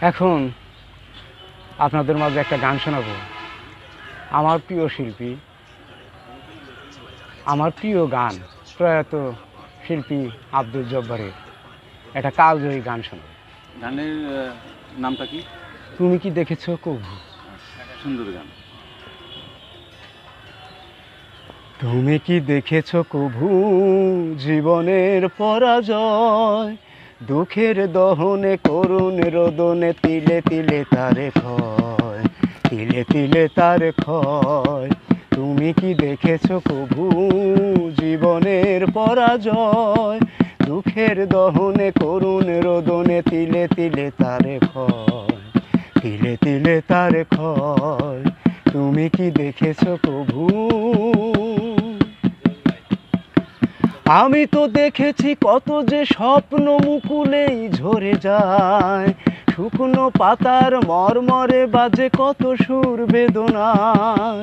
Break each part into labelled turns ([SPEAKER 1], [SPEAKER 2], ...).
[SPEAKER 1] এখন আপনাদের মাঝে একটা গান শোনাবো। আমার প্রিয় শিল্পী, আমার প্রিয় গান প্রয়াত শিল্পী আব্দুল জব্বারের একটা কালজয়ী গান শোনাবো।
[SPEAKER 2] গানের নামটা কি?
[SPEAKER 1] তুমি কি দেখেছো কভু।
[SPEAKER 2] সুন্দর গান।
[SPEAKER 1] তুমি কি দেখেছো কভু জীবনের পরাজয়, দুঃখের দহনে করুণ রোদনে তিলে তিলে তারে ক্ষয়, তিলে তিলে তার ক্ষয়। তুমি কি দেখেছো কভু জীবনের পরাজয়, দুঃখের দহনে করুণ রোদনে তিলে তিলে তার ক্ষয়, তিলে তিলে তার ক্ষয়। তুমি কি দেখেছো কভু। আমি তো দেখেছি কত যে স্বপ্ন মুকুলেই ঝরে যায়, শুকনো পাতার মরমরে বাজে কত সুর বেদনায়।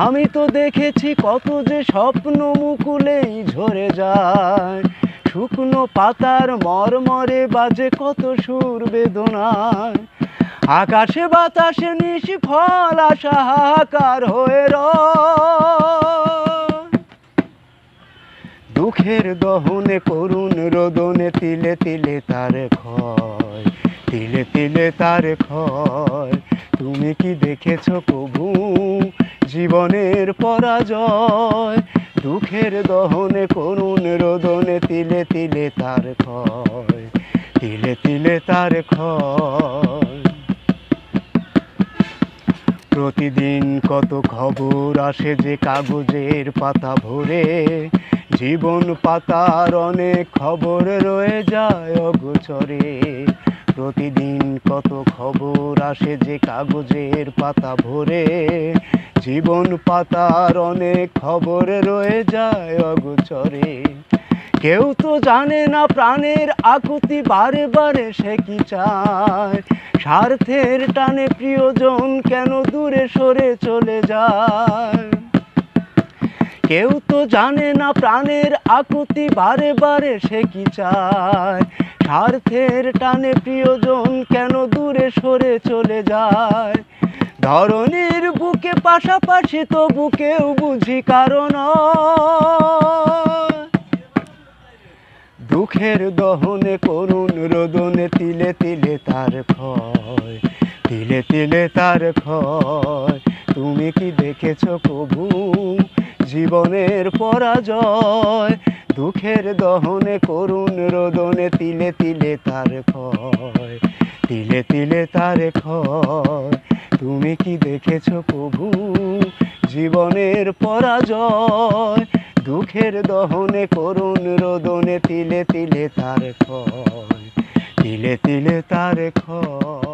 [SPEAKER 1] আমি তো দেখেছি কত যে স্বপ্ন মুকুলেই ঝরে যায়, শুকনো পাতার মরমরে বাজে কত সুর বেদনায়। আকাশে বাতাসে নিষ্ফল আশা হাহাকার হয়ে রয়, দুঃখের দহনে করুণ রোদনে তিলে তিলে তার ক্ষয়, তিলে তিলে তার ক্ষয়। তুমি কি দেখেছো কভু জীবনের পরাজয়, দুঃখের দহনে করুণ রোদনে তিলে তিলে তার ক্ষয়, তিলে তিলে তার ক্ষয়। প্রতিদিন কত খবর আসে যে কাগজের পাতা ভরে, জীবন পাতার অনেক খবর রয়ে যায় অগোচরে। প্রতিদিন কত খবর আসে যে কাগজের পাতা ভরে, জীবন পাতার অনেক খবর রয়ে যায় অগোচরে। কেউ তো জানে না প্রাণের আকুতি বারে বারে সে কি চায়, স্বার্থের টানে প্রিয়জন কেন দূরে সরে চলে যায়। কেউ তো জানে না প্রাণের আকুতি বারে বারে সে কি চায়, স্বার্থের টানে প্রিয়জন কেন দূরে সরে চলে যায়। ধরনীর বুকে পাশাপাশি তবু কেউ বুঝি কারণ, দুঃখের দহনে করুণ রোদনে তিলে তিলে তার ক্ষয়, তিলে তিলে তার ক্ষয়। তুমি কি দেখেছো কভু জীবনের পরাজয়, দুঃখের দহনে করুণ রোদনে তিলে তিলে তার ক্ষয়, তিলে তিলে তার ক্ষয়। তুমি কি দেখেছো কভু জীবনের পরাজয়, দুঃখের দহনে করুণ রোদনে তিলে তিলে তার ক্ষয়, তিলে তিলে তার ক্ষয়।